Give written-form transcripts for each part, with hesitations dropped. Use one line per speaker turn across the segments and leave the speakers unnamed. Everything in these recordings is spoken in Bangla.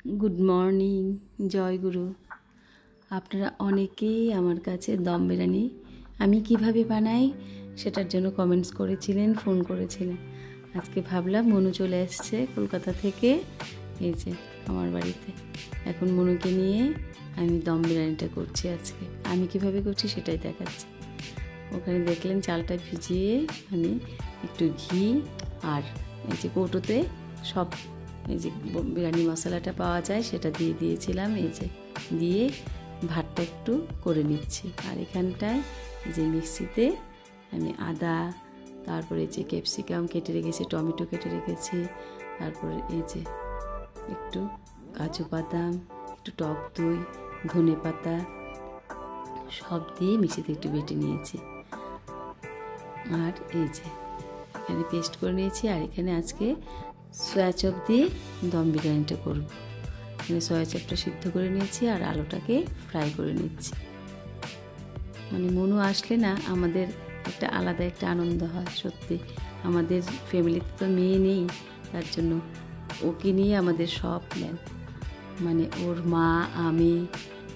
গুড মর্নিং, জয় গুরু। আপনারা অনেকেই আমার কাছে দম বিরিয়ানি আমি কিভাবে বানাই সেটার জন্য কমেন্টস করেছিলেন, ফোন করেছিলেন। আজকে ভাবলাম মনু চলে আসছে কলকাতা থেকে, এই যে আমার বাড়িতে। এখন মনুকে নিয়ে আমি দম বিরিয়ানিটা করছি। আজকে আমি কিভাবে করছি সেটাই দেখাচ্ছি। ওখানে দেখলেন চালটা ভিজিয়ে আমি একটু ঘি আর এই যে কৌটোতে সব এই যে বিরিয়ানি মশলাটা পাওয়া যায় সেটা দিয়ে দিয়েছিলাম। এই যে দিয়ে ভাতটা একটু করে নিচ্ছি। আর এখানটায় এই যে মিক্সিতে আমি আদা, তারপরে এই যে ক্যাপসিকাম কেটে রেখেছি, টমেটো কেটে রেখেছি, তারপরে এই যে একটু কাজু বাদাম, একটু টক দই, ধনে পাতা সব দিয়ে মিক্সিতে একটু বেটে নিয়েছি। আর এই যে এখানে পেস্ট করে নিয়েছি। আর এখানে আজকে সয়া চপ দিয়ে দম বিরিয়ানিটা করব। এখানে সয়া চপটা সিদ্ধ করে নিয়েছি আর আলুটাকে ফ্রাই করে নিচ্ছি। মানে মনু আসলে না আমাদের একটা আলাদা একটা আনন্দ হয়। সত্যি আমাদের ফ্যামিলিতে তো মেয়ে নেই, তার জন্য ওকে নিয়ে আমাদের সব প্ল্যান। মানে ওর মা, আমি,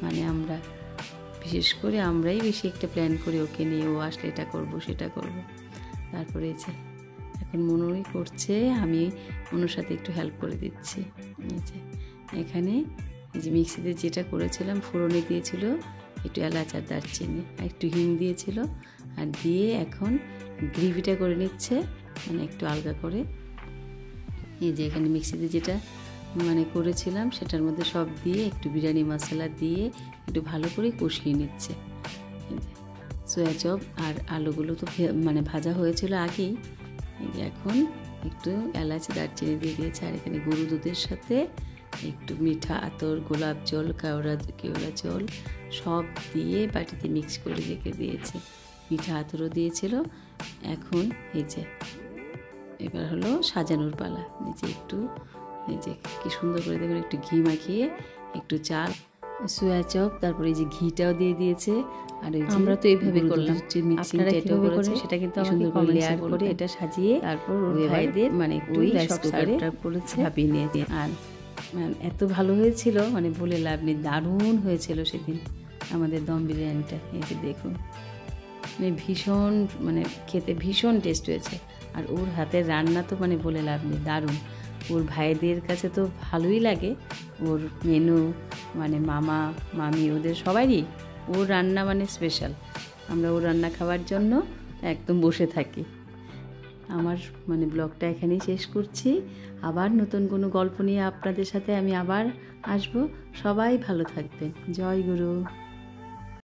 মানে আমরা বিশেষ করে আমরাই বেশি একটা প্ল্যান করি ওকে নিয়ে। ও আসলে এটা করব সেটা করব। তারপরে এই যে এখন মনুই করছে, আমি মনুর সাথে একটু হেল্প করে দিচ্ছি। এই যে এখানে এই যে মিক্সিতে যেটা করেছিলাম ফোড়নে দিয়েছিল একটু এলাচ আর দারচিনি আর একটু হিং দিয়েছিল, আর দিয়ে এখন গ্রেভিটা করে নিচ্ছে, মানে একটু আলগা করে। এই যে এখানে মিক্সিতে যেটা মানে করেছিলাম সেটার মধ্যে সব দিয়ে একটু বিরিয়ানি মশলা দিয়ে একটু ভালো করে কষিয়ে নিচ্ছে। এই যে সয়া চপ আর আলুগুলো তো মানে ভাজা হয়েছিল আগেই। এই যে এখন একটু এলাচ দারচিনি দিয়ে দিয়েছে। আর এখানে গরু দুধের সাথে একটু মিঠা আতর, গোলাপ জল, কেওড়া জল সব দিয়ে বাটিতে মিক্স করে রেখে দিয়েছে। মিঠা আতরও দিয়েছিল। এখন এই যে এবার হলো সাজানোর পালা। এই যে একটু এই যে কি সুন্দর করে দেখুন, একটু ঘি মাখিয়ে একটু চাল, সয়া চপ, তারপরে এই যে ঘিটাও দিয়ে দিয়েছে। আর এই যে আমরা তো এইভাবে করলাম, যে মিক্সিংটা এটাও করেছে সেটা কিন্তু সুন্দর করে লেয়ার করে এটা সাজিয়ে তারপর ওর ভাইদের মানে একটু রাইস কুকারে করেছে, ভাপিয়ে নিয়েছে। আর এত ভালো হয়েছিল মানে বলে লাভ নেই, দারুণ হয়েছিল সেদিন আমাদের দম বিরিয়ানিটা। এই যে দেখুন, মানে ভীষণ, মানে খেতে ভীষণ টেস্ট হয়েছে। আর ওর হাতের রান্না তো মানে বলে লাভ নেই, দারুণ। ওর ভাইদের কাছে তো ভালোই লাগে ওর মেনু, মানে মামা মামি ওদের সবারই ওর রান্না মানে স্পেশাল। আমরা ওর রান্না খাওয়ার জন্য একদম বসে থাকি। আমার মানে ব্লগটা এখানেই শেষ করছি। আবার নতুন কোনো গল্প নিয়ে আপনাদের সাথে আমি আবার আসবো। সবাই ভালো থাকবেন। জয় গুরু।